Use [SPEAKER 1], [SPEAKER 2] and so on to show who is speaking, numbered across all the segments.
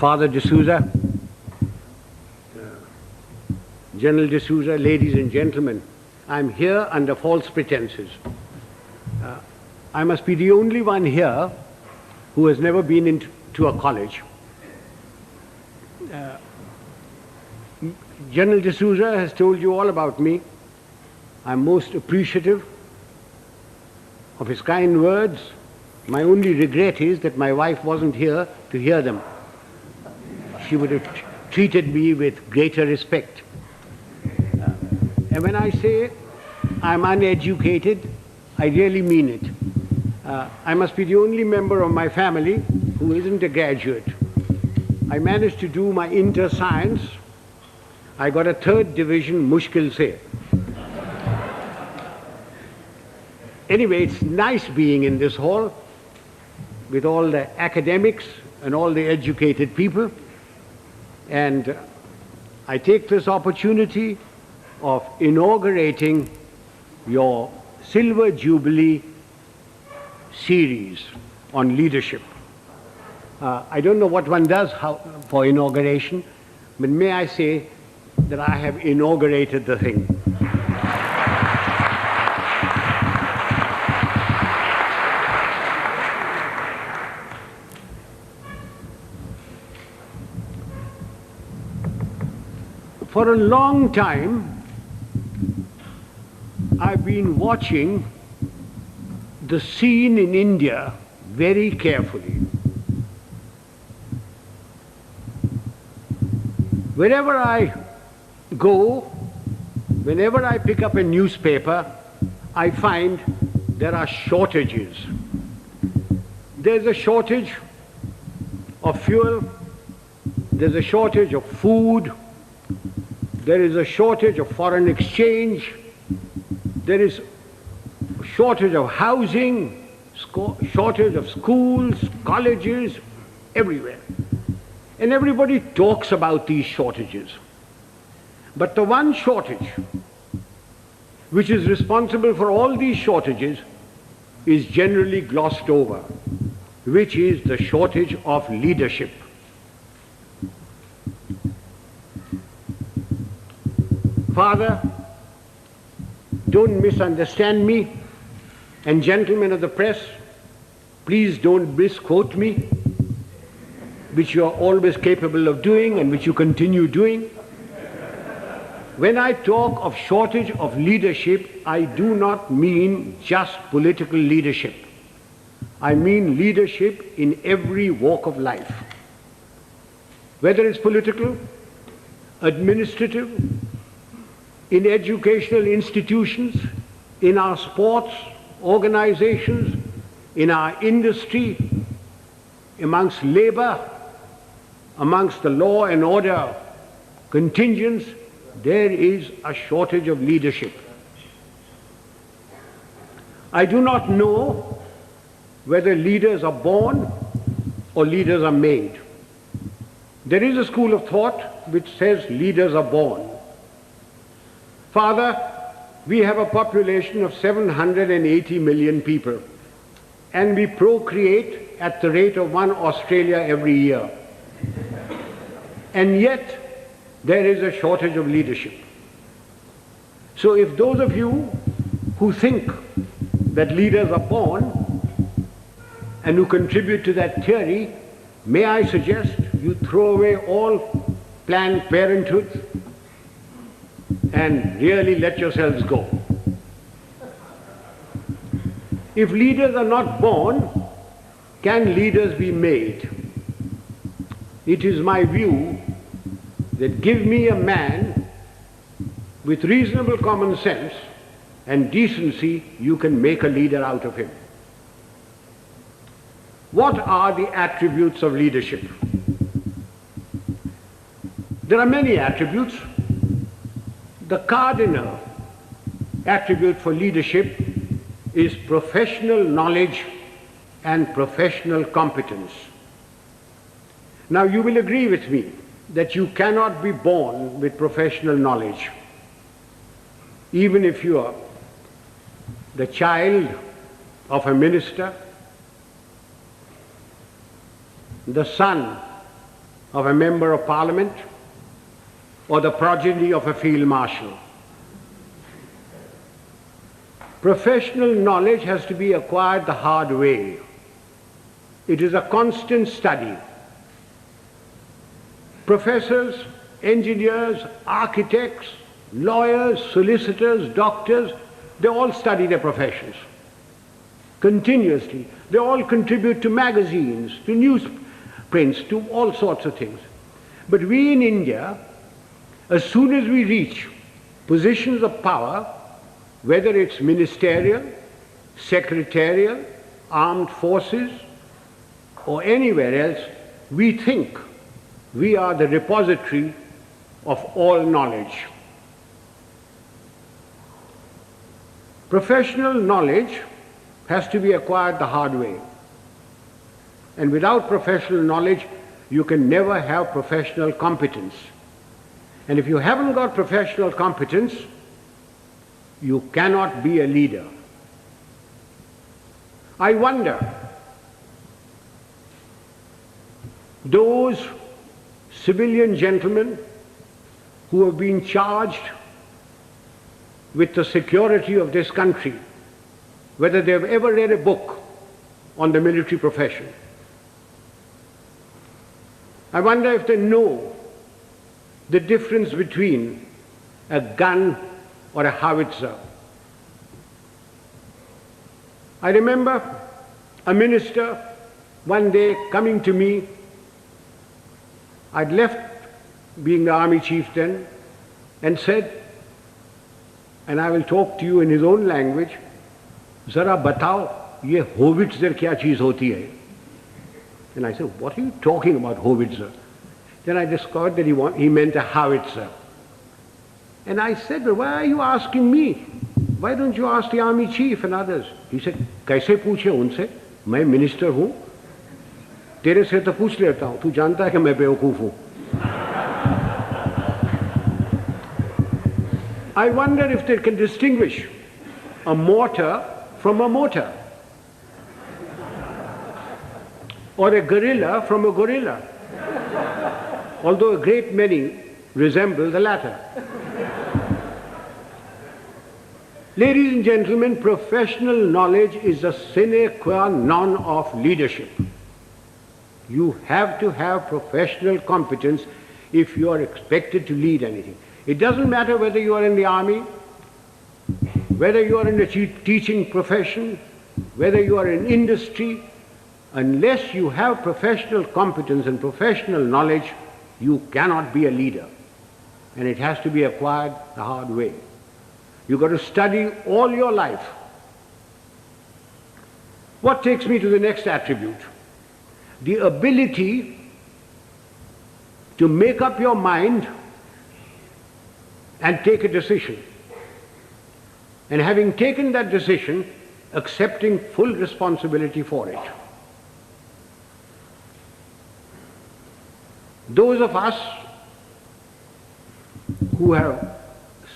[SPEAKER 1] Father D'Souza, General D'Souza, ladies and gentlemen, I'm here under false pretenses. I must be the only one here who has never been into a college. General D'Souza has told you all about me. I'm most appreciative of his kind words. My only regret is that my wife wasn't here to hear them. She would have treated me with greater respect. And when I say I'm uneducated, I really mean it. I must be the only member of my family who isn't a graduate. I managed to do my inter-science. I got a 3rd division, mushkil se. Anyway, it's nice being in this hall with all the academics and all the educated people. And I take this opportunity of inaugurating your Silver Jubilee series on leadership. I don't know what one does for inauguration, but may I say that I have inaugurated the thing. For a long time, I've been watching the scene in India very carefully. Wherever I go, whenever I pick up a newspaper, I find there are shortages. There's a shortage of fuel, there's a shortage of food, there is a shortage of foreign exchange, there is a shortage of housing, shortage of schools, colleges, everywhere. And everybody talks about these shortages. But the one shortage which is responsible for all these shortages is generally glossed over, which is the shortage of leadership. Father, don't misunderstand me, and gentlemen of the press, please don't misquote me, which you are always capable of doing and which you continue doing. When I talk of shortage of leadership, I do not mean just political leadership. I mean leadership in every walk of life. Whether it's political, administrative, in educational institutions, in our sports organizations, in our industry, amongst labor, amongst the law and order contingents, there is a shortage of leadership. I do not know whether leaders are born or leaders are made. There is a school of thought which says leaders are born. Father, we have a population of 780 million people, and we procreate at the rate of 1 Australia every year. And yet, there is a shortage of leadership. So if those of you who think that leaders are born and who contribute to that theory, may I suggest you throw away all Planned Parenthood and really let yourselves go. If leaders are not born, can leaders be made? It is my view that give me a man with reasonable common sense and decency, you can make a leader out of him. What are the attributes of leadership? There are many attributes. The cardinal attribute for leadership is professional knowledge and professional competence. Now you will agree with me that you cannot be born with professional knowledge. Even if you are the child of a minister, the son of a member of parliament or the progeny of a field marshal. Professional knowledge has to be acquired the hard way. It is a constant study. Professors, engineers, architects, lawyers, solicitors, doctors, they all study their professions continuously. They all contribute to magazines, to newsprints, to all sorts of things. But we in India, as soon as we reach positions of power, whether it's ministerial, secretarial, armed forces, or anywhere else, we think we are the repository of all knowledge. Professional knowledge has to be acquired the hard way. And without professional knowledge, you can never have professional competence. And if you haven't got professional competence, you cannot be a leader. I wonder, those civilian gentlemen who have been charged with the security of this country, whether they have ever read a book on the military profession. I wonder if they know the difference between a gun or a howitzer. I remember a minister one day coming to me. I'd left being the army chief then, and said, and I will talk to you in his own language, "Zara batao, ye howitzer kya cheez hoti hai?" And I said, "What are you talking about, howitzer?" Then I discovered that he meant a howitzer. And I said, "Well, why are you asking me? Why don't you ask the army chief and others?" He said, "Kaise पूछे उनसे? मैं minister हूँ, तेरे से तो पूछ लेता हूँ, तू जानता है कि मैं बेवकूफ हूँ." I wonder if they can distinguish a mortar from a motor, or a gorilla from a gorilla, although a great many resemble the latter. Ladies and gentlemen, professional knowledge is a sine qua non of leadership. You have to have professional competence if you are expected to lead anything. It doesn't matter whether you are in the army, whether you are in the teaching profession, whether you are in industry, unless you have professional competence and professional knowledge, you cannot be a leader. And it has to be acquired the hard way. You've got to study all your life. What takes me to the next attribute? The ability to make up your mind and take a decision. And having taken that decision, accepting full responsibility for it. Those of us who have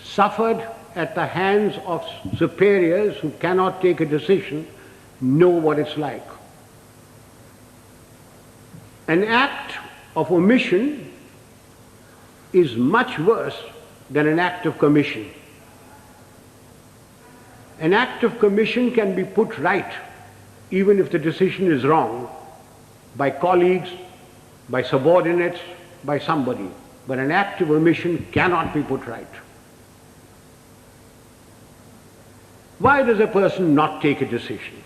[SPEAKER 1] suffered at the hands of superiors who cannot take a decision know what it's like. An act of omission is much worse than an act of commission. An act of commission can be put right, even if the decision is wrong, by colleagues, by subordinates, by somebody. But an act of omission cannot be put right. Why does a person not take a decision?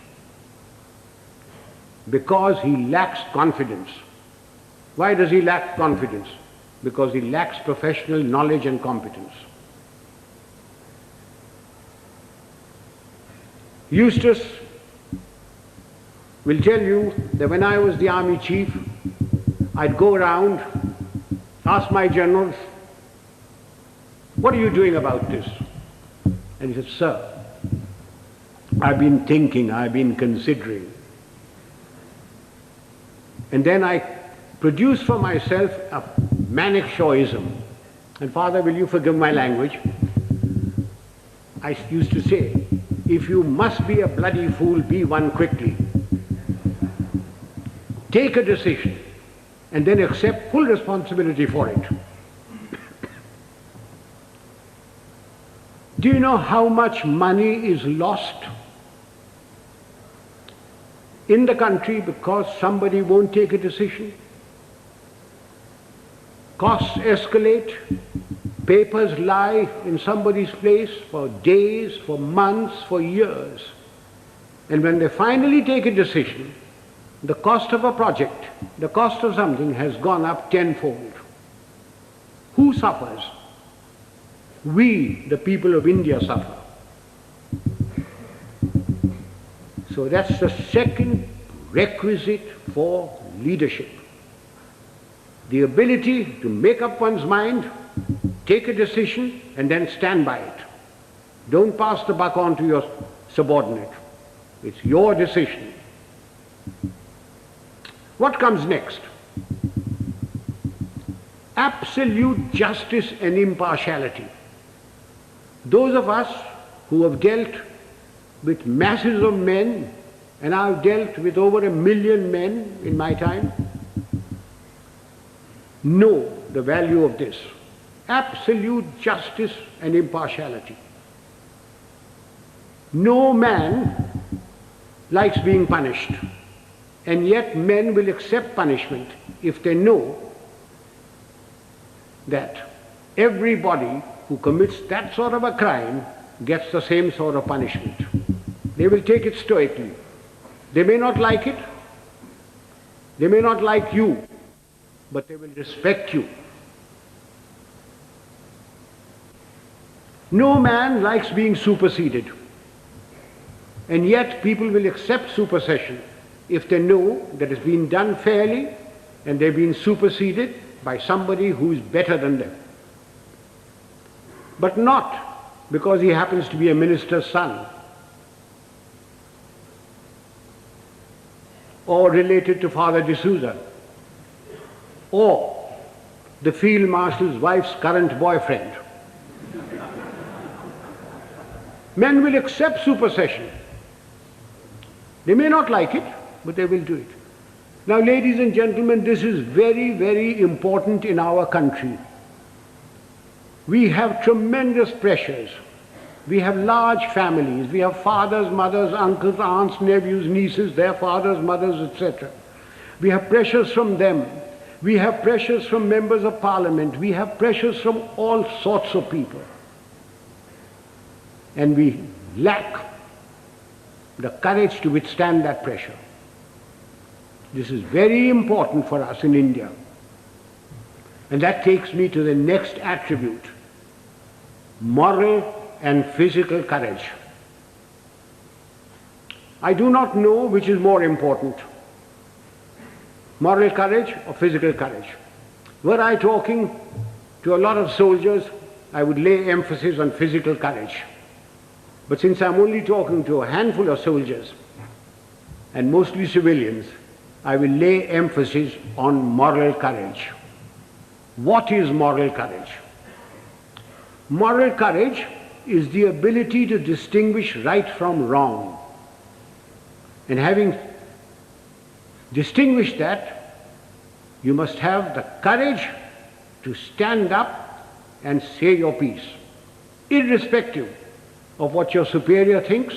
[SPEAKER 1] Because he lacks confidence. Why does he lack confidence? Because he lacks professional knowledge and competence. Eustace will tell you that when I was the army chief, I'd go around, ask my generals, "What are you doing about this?" And he said, "Sir, I've been thinking, I've been considering." And then I produced for myself a Manekshawism. And Father, will you forgive my language? I used to say, if you must be a bloody fool, be one quickly. Take a decision. and then accept full responsibility for it. Do you know how much money is lost in the country because somebody won't take a decision? Costs escalate, papers lie in somebody's place for days, for months, for years. And when they finally take a decision, the cost of a project, the cost of something has gone up tenfold. Who suffers? We, the people of India, suffer. So that's the second requisite for leadership. The ability to make up one's mind, take a decision, and then stand by it. Don't pass the buck on to your subordinate. It's your decision. What comes next? Absolute justice and impartiality. Those of us who have dealt with masses of men, and I've dealt with over 1 million men in my time, know the value of this. Absolute justice and impartiality. No man likes being punished, and yet men will accept punishment if they know that everybody who commits that sort of a crime gets the same sort of punishment. They will take it stoically. They may not like it, they may not like you, but they will respect you. No man likes being superseded, and yet people will accept supersession if they know that it's been done fairly and they've been superseded by somebody who is better than them. But not because he happens to be a minister's son or related to Father D'Souza or the field marshal's wife's current boyfriend. Men will accept supersession. They may not like it, but they will do it. Now, ladies and gentlemen, this is very, very important in our country. We have tremendous pressures. We have large families. We have fathers, mothers, uncles, aunts, nephews, nieces, their fathers, mothers, etc. We have pressures from them. We have pressures from members of parliament. We have pressures from all sorts of people. And we lack the courage to withstand that pressure. This is very important for us in India. And that takes me to the next attribute: moral and physical courage. I do not know which is more important, moral courage or physical courage. Were I talking to a lot of soldiers, I would lay emphasis on physical courage. But since I'm only talking to a handful of soldiers, and mostly civilians, I will lay emphasis on moral courage. What is moral courage? Moral courage is the ability to distinguish right from wrong. And having distinguished that, you must have the courage to stand up and say your piece, irrespective of what your superior thinks,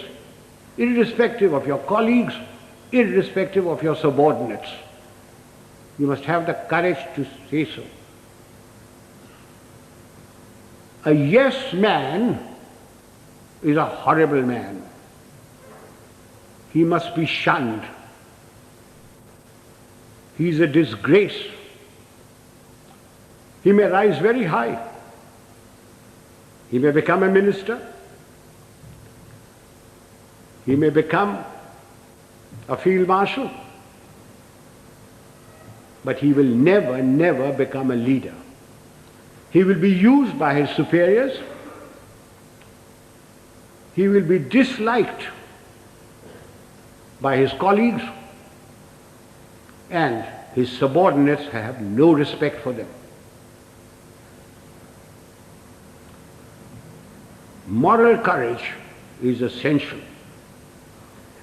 [SPEAKER 1] irrespective of your colleagues, irrespective of your subordinates. You must have the courage to say so. A yes man is a horrible man. He must be shunned. He is a disgrace. He may rise very high. He may become a minister. He may become a field marshal. But he will never, never become a leader. He will be used by his superiors. He will be disliked by his colleagues, and his subordinates have no respect for them. Moral courage is essential.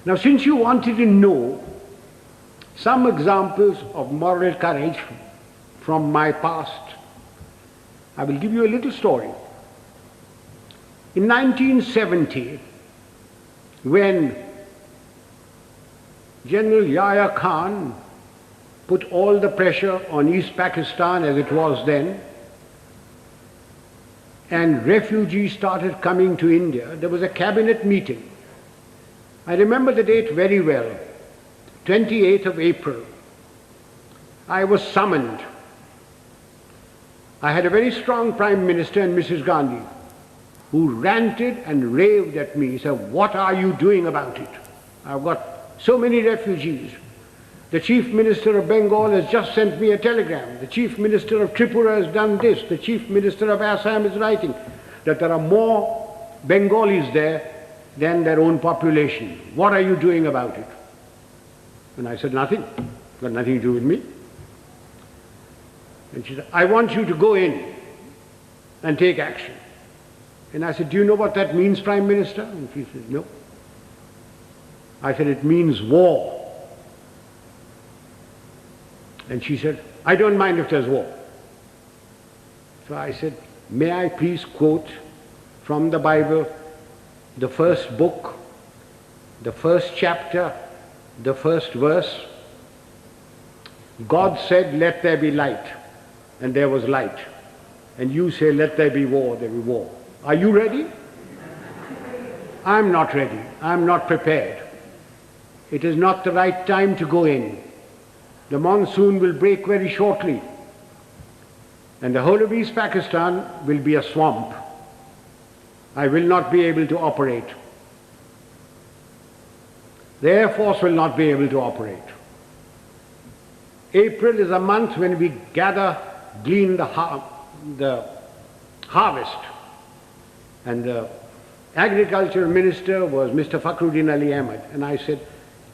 [SPEAKER 1] Now, since you wanted to know Some examples of moral courage from my past. I will give you a little story. In 1970, when General Yahya Khan put all the pressure on East Pakistan as it was then, and refugees started coming to India, there was a cabinet meeting. I remember the date very well, 28th of April. I was summoned. I had a very strong Prime Minister and Mrs. Gandhi, who ranted and raved at me, said, "What are you doing about it? I've got so many refugees. The Chief Minister of Bengal has just sent me a telegram. The Chief Minister of Tripura has done this. The Chief Minister of Assam is writing that there are more Bengalis there than their own population. What are you doing about it?" And I said, "Nothing. Got nothing to do with me." And she said, "I want you to go in and take action." And I said, "Do you know what that means, Prime Minister?" And she said, "No." I said, "It means war." And she said, "I don't mind if there's war." So I said, "May I please quote from the Bible, the first book, the first chapter, the first verse? God said, 'Let there be light,' and there was light. And you say, 'Let there be war,' there be war. Are you ready?" "I'm not ready. I'm not prepared. It is not the right time to go in. The monsoon will break very shortly, and the whole of East Pakistan will be a swamp. I will not be able to operate. The Air Force will not be able to operate. April is a month when we glean the harvest." And the Agriculture Minister was Mr. Fakhruddin Ali Ahmed. And I said,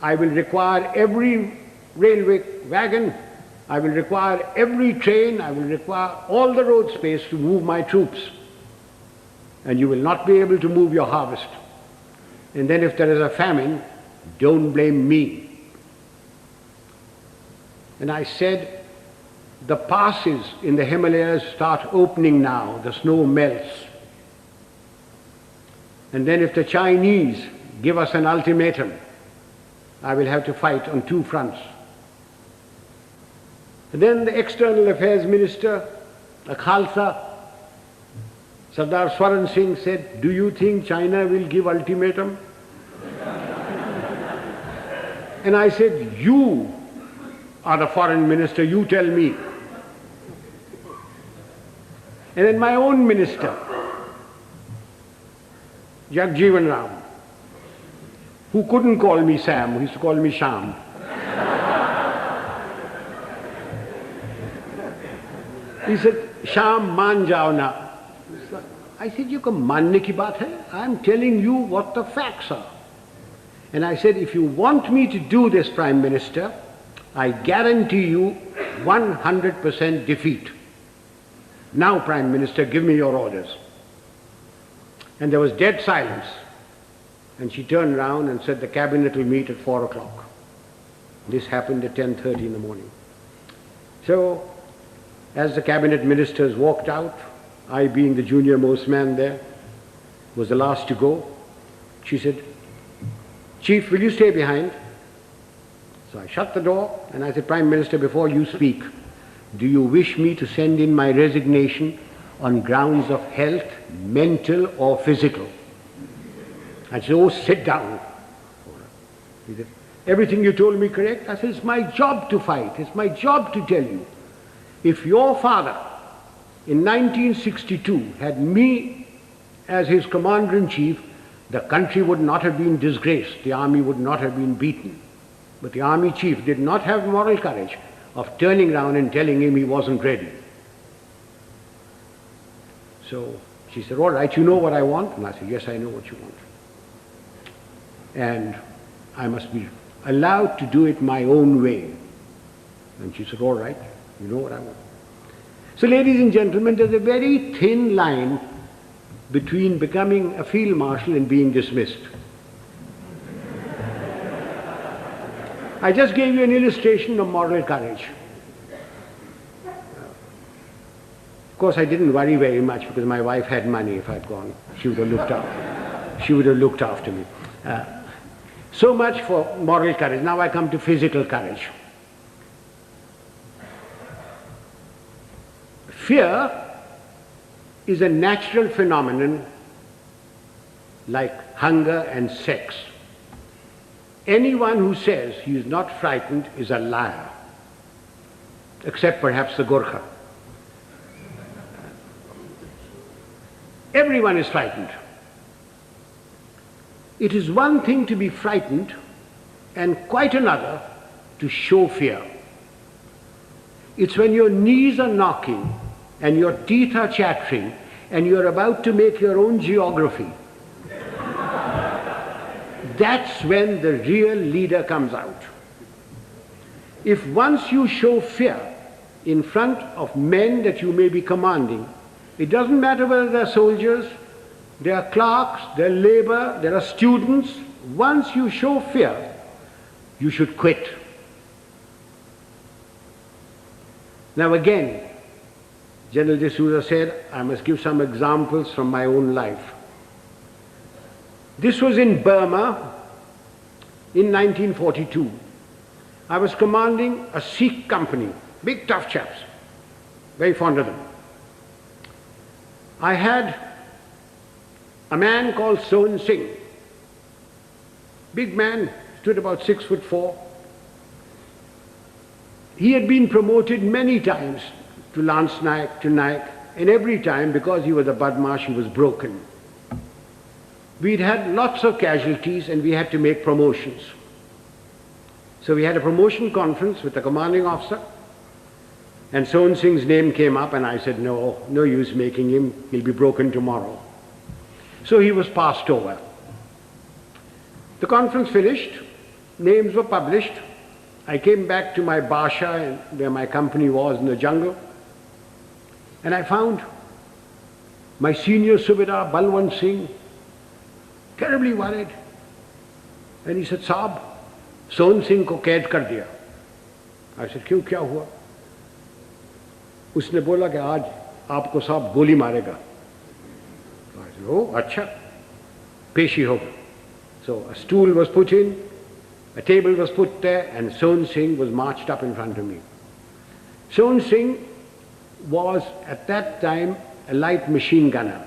[SPEAKER 1] "I will require every railway wagon, I will require every train, I will require all the road space to move my troops. And you will not be able to move your harvest. And then if there is a famine, don't blame me." And I said, the passes in the Himalayas start opening now, the snow melts. And then if the Chinese give us an ultimatum, I will have to fight on two fronts. And then the External Affairs Minister, a Khalsa, Sardar Swaran Singh, said, "Do you think China will give ultimatum?" And I said, "You are the foreign minister, you tell me." And then my own minister, Jagjeevan Ram, who couldn't call me Sam, who used to call me Sham. He said, "Sham, maan jao na." I said, "You can manne ki baat hai? I'm telling you what the facts are." And I said, "If you want me to do this, Prime Minister, I guarantee you 100% defeat. Now, Prime Minister, give me your orders." And there was dead silence. And she turned round and said, "The cabinet will meet at 4 o'clock. This happened at 10:30 in the morning. So, as the cabinet ministers walked out, I being the junior most man there, was the last to go, she said, "Chief, will you stay behind?" So I shut the door and I said, "Prime Minister, before you speak, do you wish me to send in my resignation on grounds of health, mental or physical?" And she said, "Oh, sit down." He said, "Everything you told me correct?" I said, "It's my job to fight. It's my job to tell you. If your father in 1962 had me as his commander-in-chief, the country would not have been disgraced. The army would not have been beaten. But the army chief did not have moral courage of turning around and telling him he wasn't ready." So she said, "All right, you know what I want?" And I said, "Yes, I know what you want. And I must be allowed to do it my own way." And she said, "All right, you know what I want." So, ladies and gentlemen, there's a very thin line between becoming a field marshal and being dismissed. I just gave you an illustration of moral courage. Of course, I didn't worry very much because my wife had money. If I'd gone, she would have looked after. She would have looked after me. So much for moral courage. Now I come to physical courage. Fear is a natural phenomenon like hunger and sex. Anyone who says he is not frightened is a liar, except perhaps the Gorkha. Everyone is frightened. It is one thing to be frightened and quite another to show fear. It's when your knees are knocking and your teeth are chattering and you're about to make your own geography. That's when the real leader comes out. If once you show fear in front of men that you may be commanding, it doesn't matter whether they're soldiers, they are clerks, they're labor, there are students. Once you show fear, you should quit. Now again, General D'Souza said, I must give some examples from my own life. This was in Burma in 1942. I was commanding a Sikh company, big tough chaps, very fond of them. I had a man called Sohan Singh, big man, stood about 6'4". He had been promoted many times to Lance Naik, to Naik, and every time, because he was a Badmash, he was broken. We'd had lots of casualties and we had to make promotions. So we had a promotion conference with the commanding officer, and Sohan Singh's name came up and I said, no use making him, he'll be broken tomorrow. So he was passed over. The conference finished, names were published. I came back to my Basha where my company was in the jungle, and I found my senior Subedar Balwant Singh terribly worried. And he said, Saab, Sohan Singh ko kaid kar diya. I said, क्यों क्या हुआ? उसने बोला कि आज आपको साहब गोली मारेगा. I said, oh, अच्छा, पेशी होगा. So a stool was put in, a table was put there, and Sohan Singh was marched up in front of me. Sohan Singh was at that time a light machine gunner,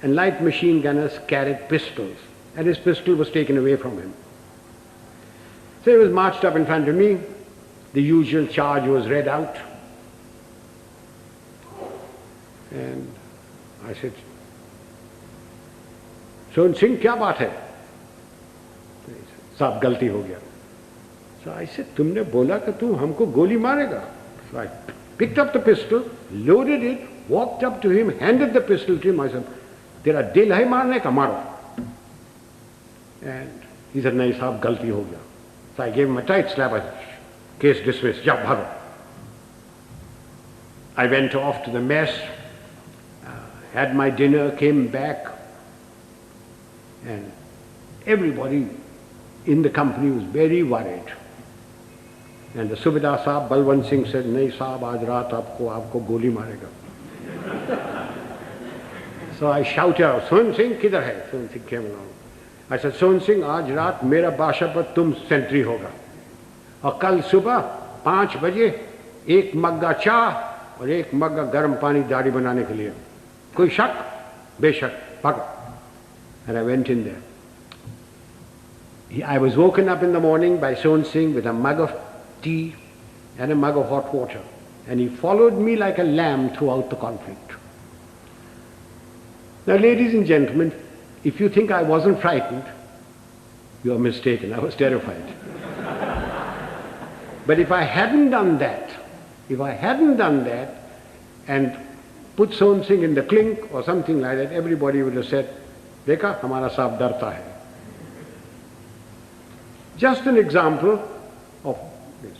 [SPEAKER 1] and light machine gunners carried pistols, and his pistol was taken away from him. So he was marched up in front of me. The usual charge was read out. And I said, Sohan Singh, क्या बात है? साहब गलती हो गया. So I said, तुमने बोला कि तू हमको गोली मारेगा. So I picked up the pistol, loaded it, walked up to him, handed the pistol to him. I said, तेरा दिल है मारने का, मारो. And he said, नहीं साहब गलती हो गया. So I gave him a tight slap. I said, case dismissed, जाओ भागो. I went off to the mess, had my dinner, came back, and everybody in the company was very worried. And the Subedar Saab, Balwant Singh said, नहीं साहब आज रात आपको गोली मारेगा. So I shouted out, Sohan Singh किधर है? Sohan Singh came along. I said, Sohan Singh, आज रात मेरा बाशा पर तुम सेंट्री होगा, और कल सुबह 5 बजे 1 मग्गा चाह और 1 मग्गा गर्म पानी दाढ़ी बनाने के लिए. कोई शक? बेशक, भागो. And I went in there. I was woken up in the morning by Sohan Singh with a mug of tea and a mug of hot water, and he followed me like a lamb throughout the conflict. Now, ladies and gentlemen, if you think I wasn't frightened, you are mistaken. I was terrified. But if I hadn't done that, and put Sohan Singh in the clink or something like that, everybody would have said, Dekha, hamara saab darta hai. Just an example of this.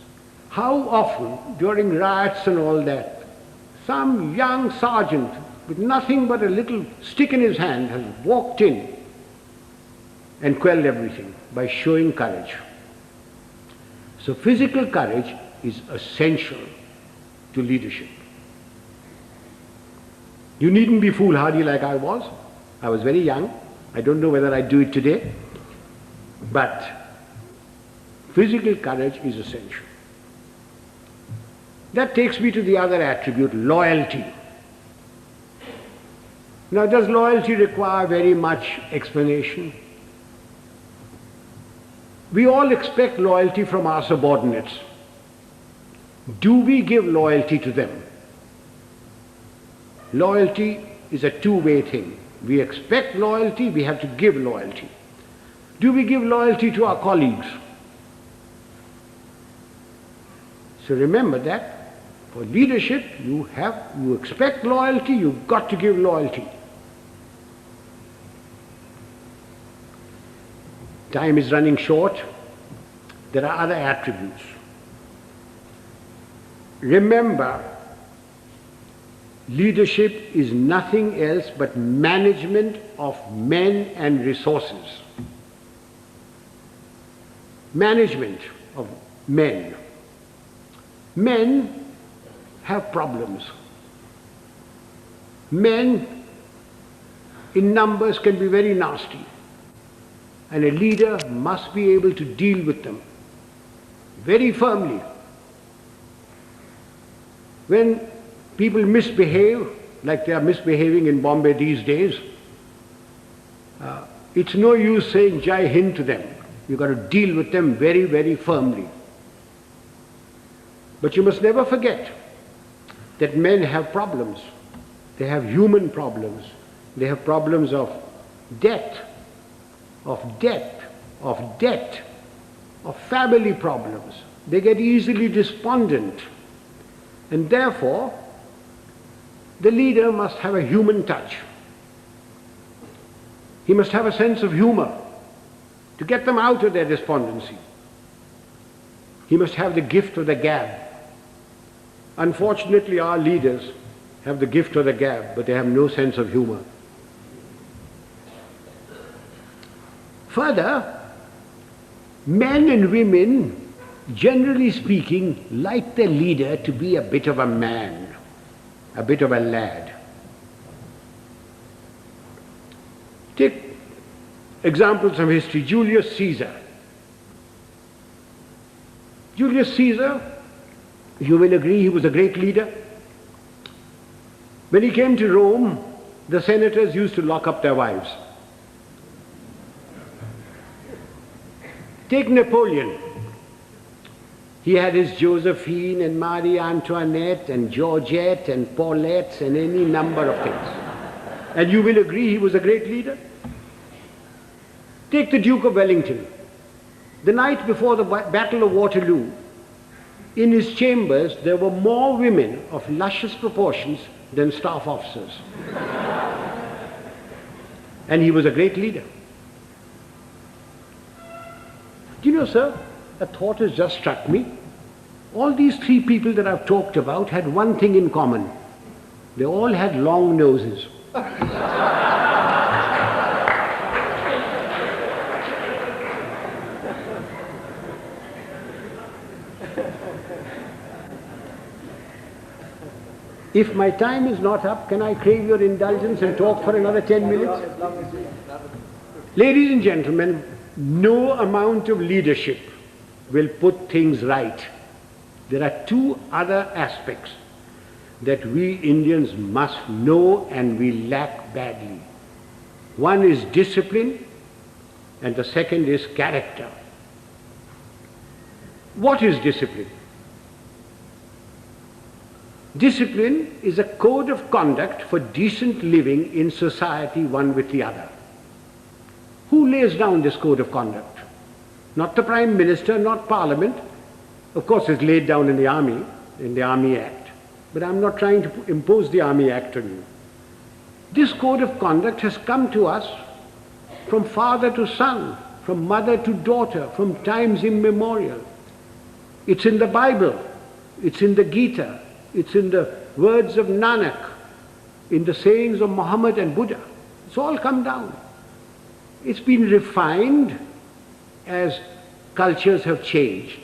[SPEAKER 1] How often during riots and all that, some young sergeant with nothing but a little stick in his hand has walked in and quelled everything by showing courage. So physical courage is essential to leadership. You needn't be foolhardy like I was. I was very young. I don't know whether I do it today. But physical courage is essential. That takes me to the other attribute, loyalty. Now, does loyalty require very much explanation? We all expect loyalty from our subordinates. Do we give loyalty to them? Loyalty is a two-way thing. We expect loyalty, we have to give loyalty. Do we give loyalty to our colleagues? So remember that for leadership, you expect loyalty, you've got to give loyalty. Time is running short. There are other attributes. Remember, leadership is nothing else but management of men and resources. Management of men. Men have problems. Men in numbers can be very nasty, and a leader must be able to deal with them very firmly. When people misbehave, like they are misbehaving in Bombay these days, it's no use saying Jai Hind to them. You've got to deal with them very, very firmly. But you must never forget that men have problems. They have human problems. They have problems of debt, of family problems. They get easily despondent. And therefore, the leader must have a human touch. He must have a sense of humor to get them out of their despondency. He must have the gift of the gab. Unfortunately, our leaders have the gift of the gab, but they have no sense of humor. Further, men and women, generally speaking, like their leader to be a bit of a man, a bit of a lad. Take examples from history. Julius Caesar. Julius Caesar, you will agree, he was a great leader. When he came to Rome, the senators used to lock up their wives. Take Napoleon. He had his Josephine and Marie Antoinette and Georgette and Paulette and any number of things. And you will agree he was a great leader. Take the Duke of Wellington. The night before the Battle of Waterloo, in his chambers there were more women of luscious proportions than staff officers. And he was a great leader. Do you know, sir, a thought has just struck me. All these three people that I've talked about had one thing in common. They all had long noses. If my time is not up, can I crave your indulgence and talk for another 10 minutes? Ladies and gentlemen, no amount of leadership will put things right. There are two other aspects that we Indians must know and we lack badly. One is discipline and the second is character. What is discipline? Discipline is a code of conduct for decent living in society one with the other. Who lays down this code of conduct? Not the Prime Minister, not Parliament. Of course it's laid down in the Army Act. But I'm not trying to impose the Army Act on you. This code of conduct has come to us from father to son, from mother to daughter, from times immemorial. It's in the Bible, it's in the Gita, it's in the words of Nanak, in the sayings of Muhammad and Buddha. It's all come down. It's been refined as cultures have changed.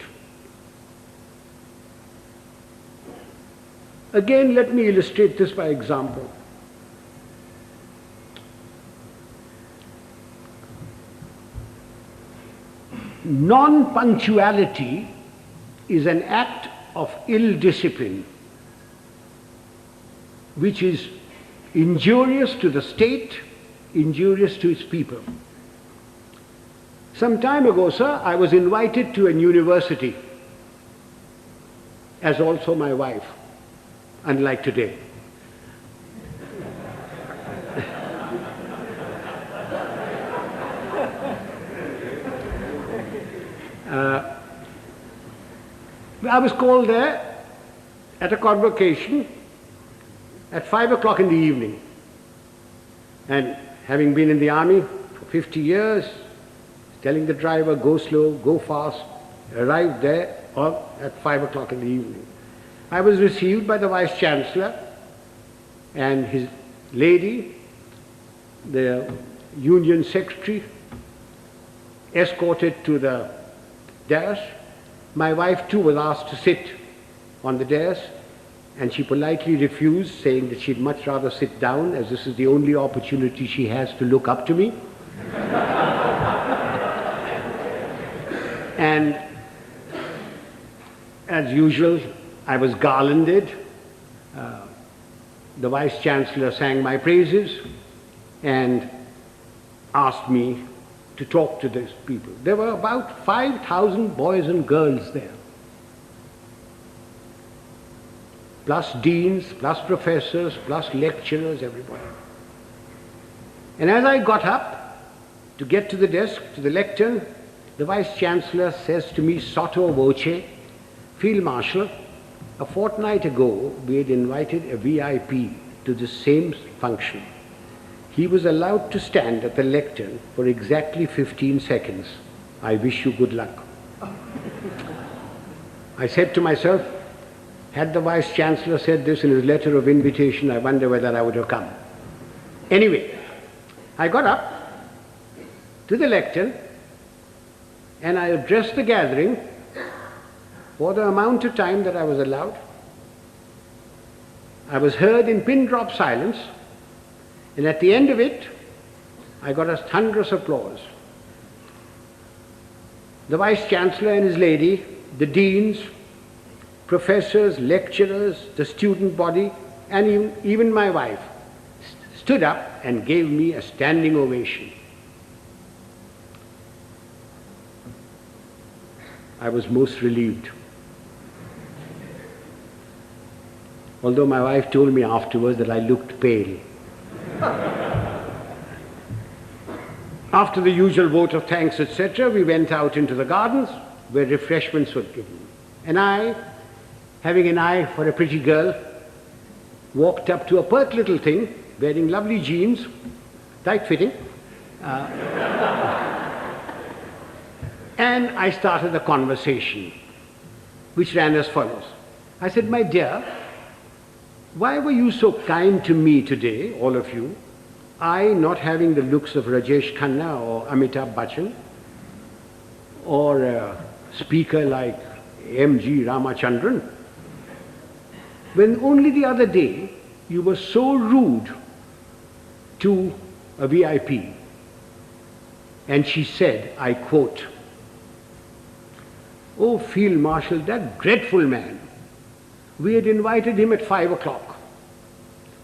[SPEAKER 1] Again, let me illustrate this by example. Non-punctuality is an act of ill discipline which is injurious to the state, injurious to its people. Some time ago, sir, I was invited to an university, as also my wife, unlike today. I was called there at a convocation at 5 o'clock in the evening. And having been in the army for 50 years, telling the driver, go slow, go fast, arrived there at 5 o'clock in the evening. I was received by the Vice Chancellor and his lady, the Union Secretary, escorted to the dais. My wife too was asked to sit on the dais, and she politely refused, saying that she'd much rather sit down, as this is the only opportunity she has to look up to me. And as usual, I was garlanded. The Vice Chancellor sang my praises and asked me to talk to these people. There were about 5,000 boys and girls there, plus deans, plus professors, plus lecturers, everybody. And as I got up to get to the desk, to the lectern, the Vice Chancellor says to me, sotto voce, Field Marshal, a fortnight ago we had invited a VIP to the same function. He was allowed to stand at the lectern for exactly 15 seconds. I wish you good luck. I said to myself, had the Vice Chancellor said this in his letter of invitation, I wonder whether I would have come. Anyway, I got up to the lectern and I addressed the gathering for the amount of time that I was allowed. I was heard in pin-drop silence, and at the end of it, I got a thunderous applause. The Vice Chancellor and his lady, the deans, professors, lecturers, the student body, and even my wife stood up and gave me a standing ovation. I was most relieved. Although my wife told me afterwards that I looked pale. After the usual vote of thanks, etc., we went out into the gardens where refreshments were given. And I, having an eye for a pretty girl, walked up to a pert little thing wearing lovely jeans, tight-fitting, and I started a conversation which ran as follows. I said, my dear, why were you so kind to me today, all of you? I not having the looks of Rajesh Khanna or Amitabh Bachchan, or a speaker like M.G. Ramachandran, when only the other day you were so rude to a VIP. And she said, I quote, "Oh, Field Marshal, that dreadful man. We had invited him at 5 o'clock.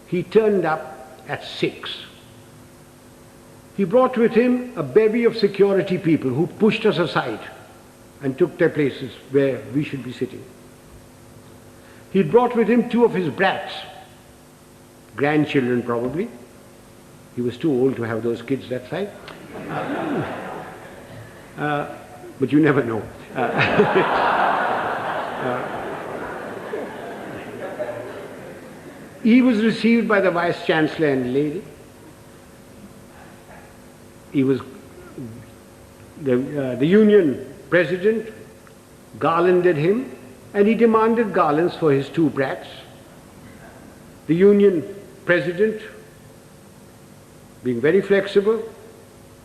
[SPEAKER 1] He turned up at 6. He brought with him a bevy of security people who pushed us aside and took their places where we should be sitting. He brought with him 2 of his brats, grandchildren probably. He was too old to have those kids that side. But you never know. He was received by the Vice Chancellor and lady. He was the Union President garlanded him, and he demanded garlands for his 2 brats. The Union President, being very flexible,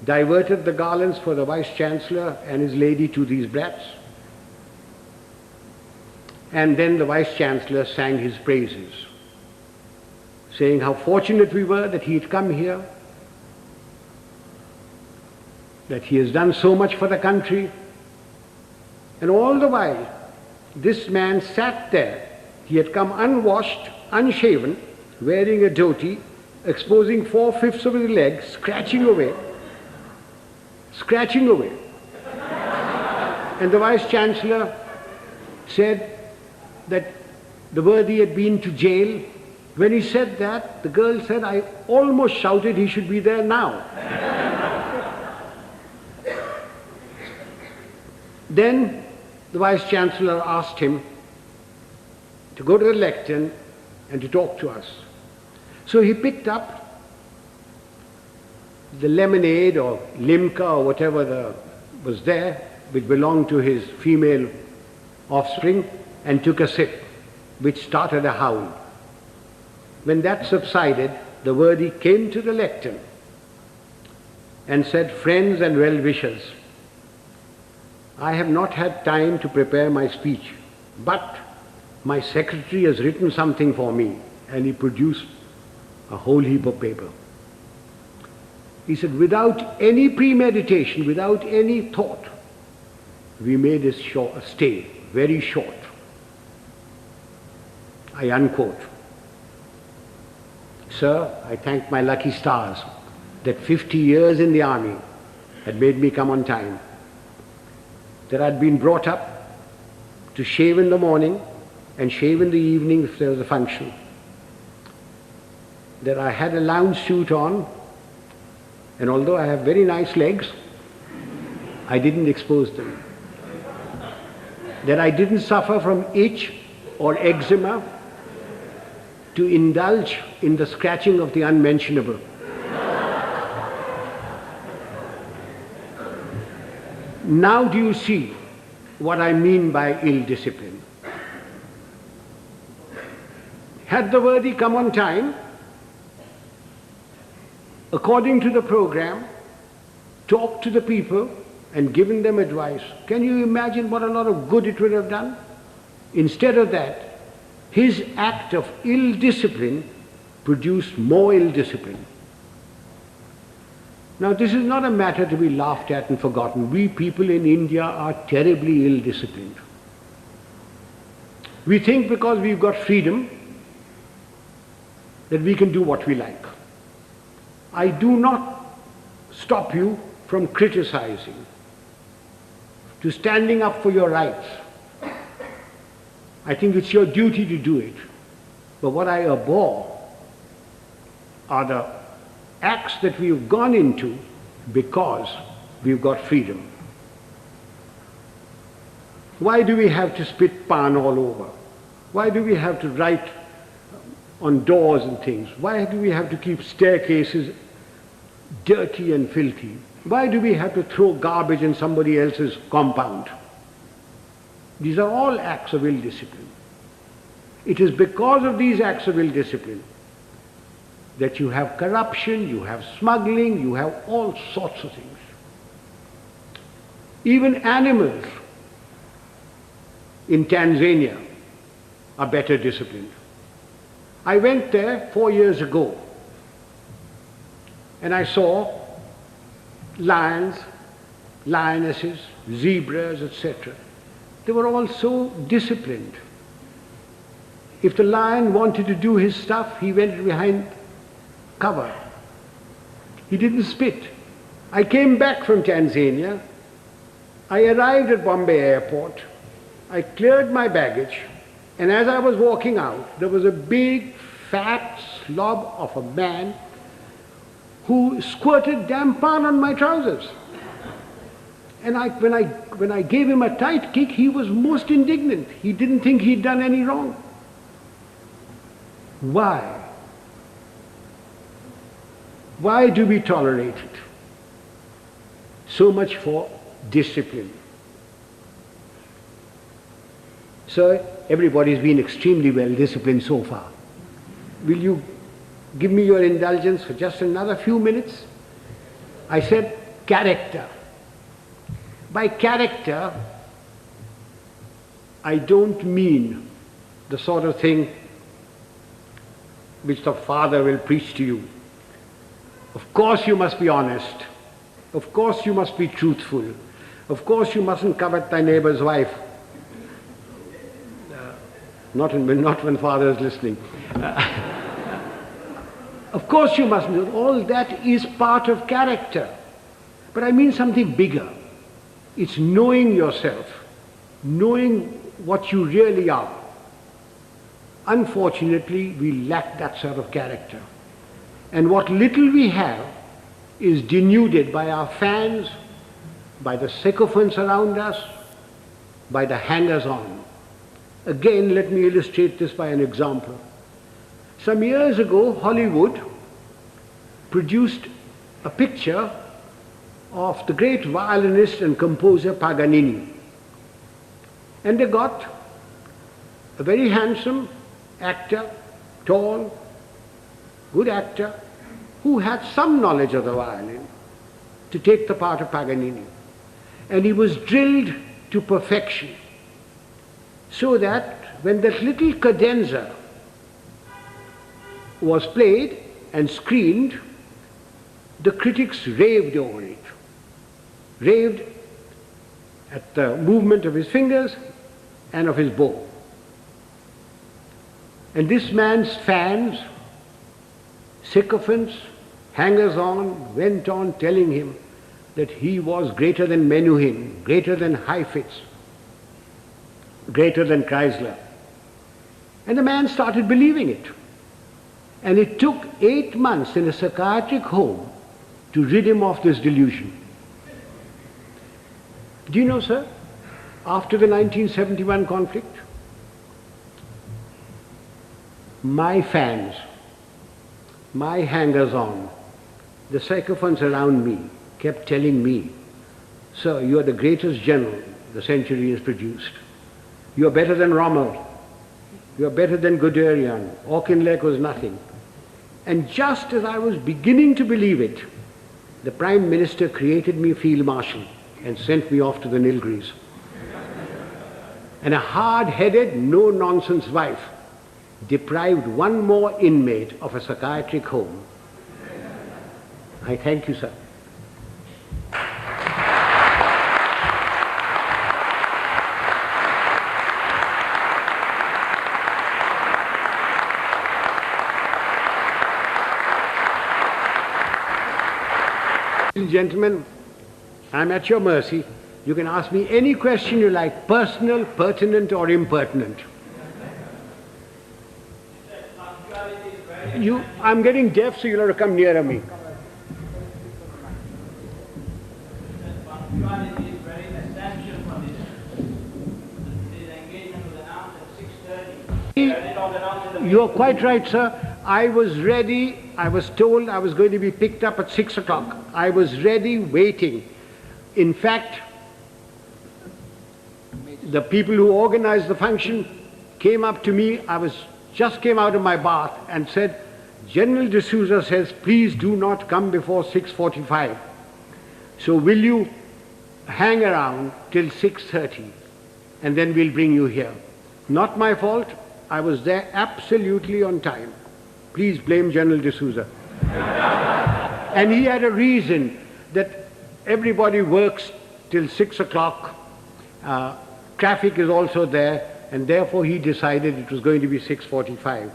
[SPEAKER 1] diverted the garlands for the Vice Chancellor and his lady to these brats. And then the Vice-Chancellor sang his praises, saying how fortunate we were that he had come here, that he has done so much for the country. And all the while, this man sat there. He had come unwashed, unshaven, wearing a dhoti, exposing 4/5 of his legs, scratching away. And the Vice-Chancellor said that the worthy had been to jail. When he said that, the girl said, I almost shouted he should be there now. Then the Vice-Chancellor asked him to go to the lectern and to talk to us. So he picked up the lemonade or limca or whatever was there, which belonged to his female offspring, and took a sip, which started a howl. When that subsided, the worthy came to the lectern and said, friends and well-wishers, I have not had time to prepare my speech, but my secretary has written something for me, and he produced a whole heap of paper. He said, without any premeditation, without any thought, we made a stay, very short. I unquote. Sir, I thank my lucky stars that 50 years in the army had made me come on time, that I'd been brought up to shave in the morning and shave in the evening if there was a function, that I had a lounge suit on, and although I have very nice legs, I didn't expose them, that I didn't suffer from itch or eczema to indulge in the scratching of the unmentionable. Now do you see what I mean by ill discipline? Had the worthy come on time, according to the program, talked to the people and given them advice, can you imagine what a lot of good it would have done? Instead of that, his act of ill discipline produced more ill discipline. Now this is not a matter to be laughed at and forgotten. We people in India are terribly ill disciplined. We think because we've got freedom that we can do what we like. I do not stop you from criticizing, to standing up for your rights. I think it's your duty to do it. But what I abhor are the acts that we've gone into because we've got freedom. Why do we have to spit pan all over? Why do we have to write on doors and things? Why do we have to keep staircases dirty and filthy? Why do we have to throw garbage in somebody else's compound? These are all acts of ill discipline. It is because of these acts of ill discipline that you have corruption, you have smuggling, you have all sorts of things. Even animals in Tanzania are better disciplined. I went there 4 years ago and I saw lions, lionesses, zebras, etc. They were all so disciplined. If the lion wanted to do his stuff, he went behind cover. He didn't spit. I came back from Tanzania. I arrived at Bombay airport. I cleared my baggage, and as I was walking out, there was a big, fat slob of a man who squirted damn pan on my trousers. And when I gave him a tight kick, he was most indignant. He didn't think he'd done any wrong. Why? Why do we tolerate it? So much for discipline. So everybody's been extremely well disciplined so far. Will you give me your indulgence for just another few minutes? I said character. By character, I don't mean the sort of thing which the father will preach to you. Of course you must be honest. Of course you must be truthful. Of course you mustn't covet thy neighbor's wife. Not when father is listening. Of course you mustn't. All that is part of character. But I mean something bigger. It's knowing yourself, knowing what you really are. Unfortunately, we lack that sort of character. And what little we have is denuded by our fans, by the sycophants around us, by the hangers-on. Again, let me illustrate this by an example. Some years ago, Hollywood produced a picture of the great violinist and composer Paganini. And they got a very handsome actor, tall, good actor, who had some knowledge of the violin to take the part of Paganini. And he was drilled to perfection, so that when that little cadenza was played and screened, the critics raved over it, raved at the movement of his fingers and of his bow. And this man's fans, sycophants, hangers-on, went on telling him that he was greater than Menuhin, greater than Heifetz, greater than Chrysler. And the man started believing it. And it took 8 months in a psychiatric home to rid him of this delusion. Do you know, sir, after the 1971 conflict, my fans, my hangers-on, the sycophants around me kept telling me, "Sir, you are the greatest general the century has produced. You are better than Rommel. You are better than Guderian. Auchinleck was nothing." And just as I was beginning to believe it, the Prime Minister created me Field Marshal and sent me off to the Nilgiris. And a hard-headed, no-nonsense wife deprived one more inmate of a psychiatric home. I thank you, sir. Ladies and gentlemen, I'm at your mercy. You can ask me any question you like, personal, pertinent, or impertinent. I'm getting deaf, so you'll have to come nearer me.
[SPEAKER 2] Punctuality is very essential for this engagement was announced at 6:30.
[SPEAKER 1] You're quite right, sir. I was ready. I was told I was going to be picked up at 6 o'clock. I was ready, waiting. In fact, the people who organized the function came up to me. I just came out of my bath and said, "General D'Souza says, please do not come before 6:45. So will you hang around till 6:30 and then we'll bring you here." Not my fault. I was there absolutely on time. Please blame General D'Souza. And he had a reason that everybody works till 6 o'clock. Traffic is also there, and therefore he decided it was going to be 6:45.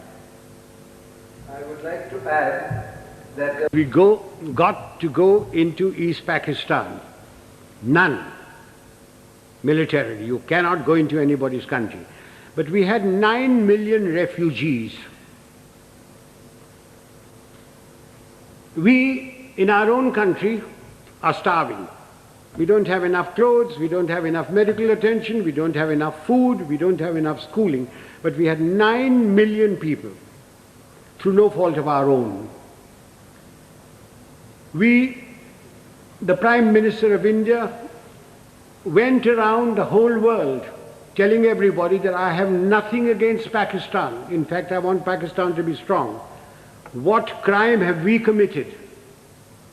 [SPEAKER 3] I would like to add that
[SPEAKER 1] We got to go into East Pakistan. None. Militarily. You cannot go into anybody's country. But we had 9 million refugees. We, in our own country, are starving. We don't have enough clothes, we don't have enough medical attention, we don't have enough food, we don't have enough schooling. But we had 9 million people, through no fault of our own. We, the Prime Minister of India, went around the whole world telling everybody that I have nothing against Pakistan. In fact, I want Pakistan to be strong. What crime have we committed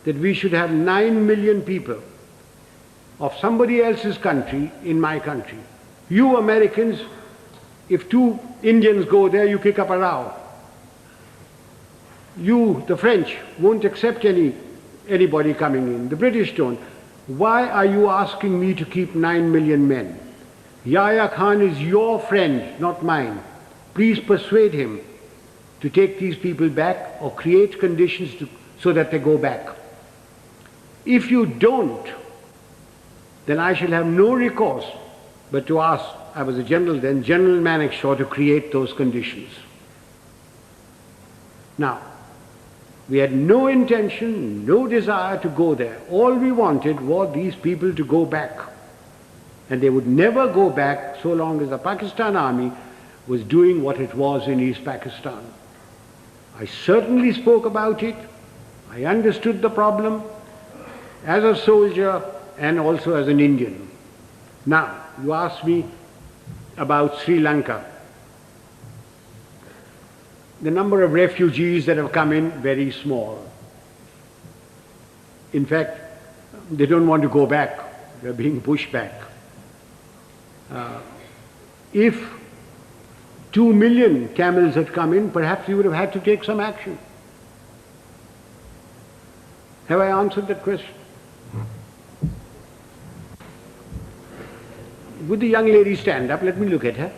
[SPEAKER 1] that we should have 9 million people of somebody else's country in my country? You Americans, if two Indians go there, you kick up a row. You, the French, won't accept anybody coming in. The British don't. Why are you asking me to keep 9 million men? Yahya Khan is your friend, not mine. Please persuade him to take these people back or create conditions so that they go back. If you don't, then I shall have no recourse but to ask, I was a general then, General Manekshaw to create those conditions. Now, we had no intention, no desire to go there. All we wanted was these people to go back. And they would never go back so long as the Pakistan army was doing what it was in East Pakistan. I certainly spoke about it. I understood the problem as a soldier and also as an Indian. Now, you asked me about Sri Lanka. The number of refugees that have come in, very small. In fact, they don't want to go back. They're being pushed back. If 2 million camels had come in, perhaps we would have had to take some action. Have I answered that question? Would the young lady stand up? Let me look at her.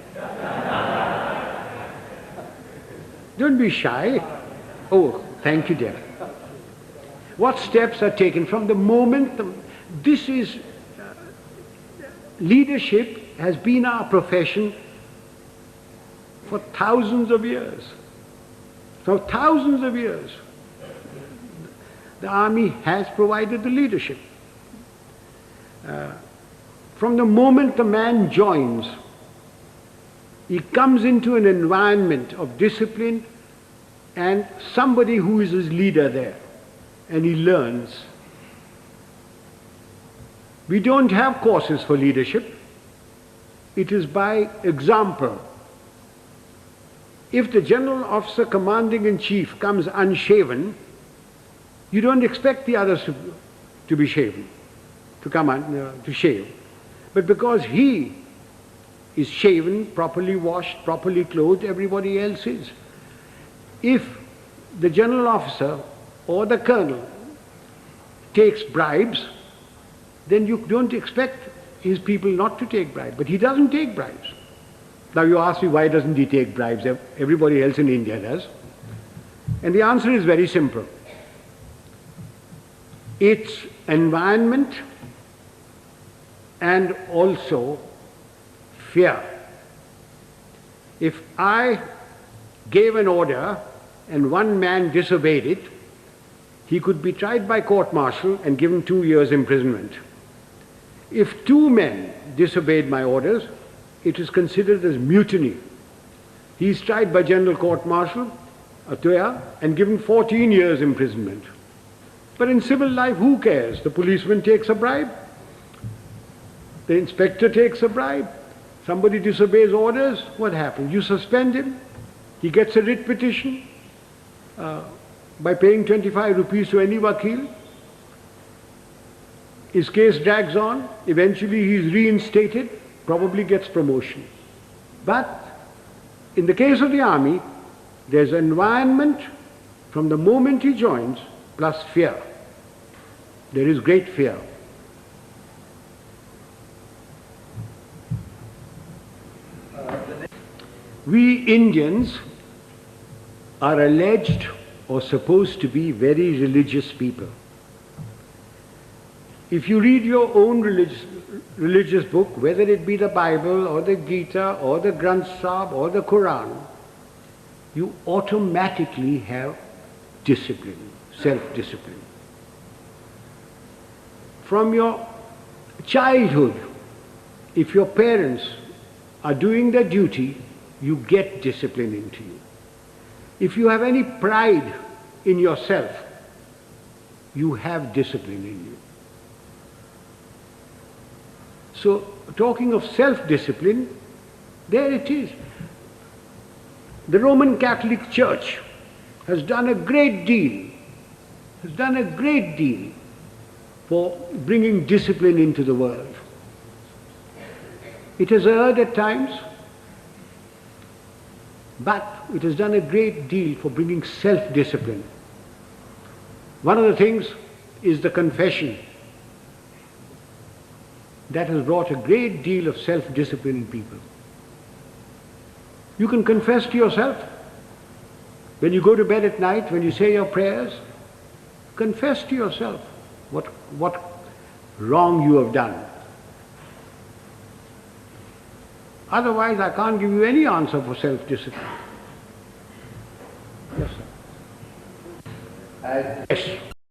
[SPEAKER 1] Don't be shy. Oh, thank you, dear. What steps are taken from the moment this is leadership has been our profession for thousands of years. For thousands of years. The army has provided the leadership. From the moment the man joins, he comes into an environment of discipline and somebody who is his leader there, and he learns. We don't have courses for leadership. It is by example. If the general officer commanding in chief comes unshaven, you don't expect the others to be shaven, to shave. But because he is shaven, properly washed, properly clothed, everybody else is. If the general officer or the colonel takes bribes, then you don't expect his people not to take bribes. But he doesn't take bribes. Now you ask me, why doesn't he take bribes? Everybody else in India does. And the answer is very simple. It's environment and also fear. If I gave an order and one man disobeyed it, he could be tried by court-martial and given 2 years imprisonment. If 2 men disobeyed my orders, it is considered as mutiny. He is tried by general court-martial, and given 14 years imprisonment. But in civil life, who cares? The policeman takes a bribe. The inspector takes a bribe. Somebody disobeys orders, what happens? You suspend him. He gets a writ petition by paying 25 rupees to any wakil. His case drags on. Eventually he is reinstated, probably gets promotion. But in the case of the army, there's an environment from the moment he joins, plus fear. There is great fear. We Indians are alleged or supposed to be very religious people. If you read your own religious book, whether it be the Bible or the Gita or the Granth Sahib or the Quran, you automatically have discipline, self-discipline. From your childhood, if your parents are doing their duty, you get discipline into you. If you have any pride in yourself, you have discipline in you. So, talking of self-discipline, there it is. The Roman Catholic Church has done a great deal, for bringing discipline into the world. It has erred at times, but it has done a great deal for bringing self-discipline. One of the things is the confession. That has brought a great deal of self-discipline in people. You can confess to yourself. When you go to bed at night, when you say your prayers, confess to yourself what wrong you have done. Otherwise, I can't give you any answer for self-discipline. Yes, sir.
[SPEAKER 3] As
[SPEAKER 1] Yes.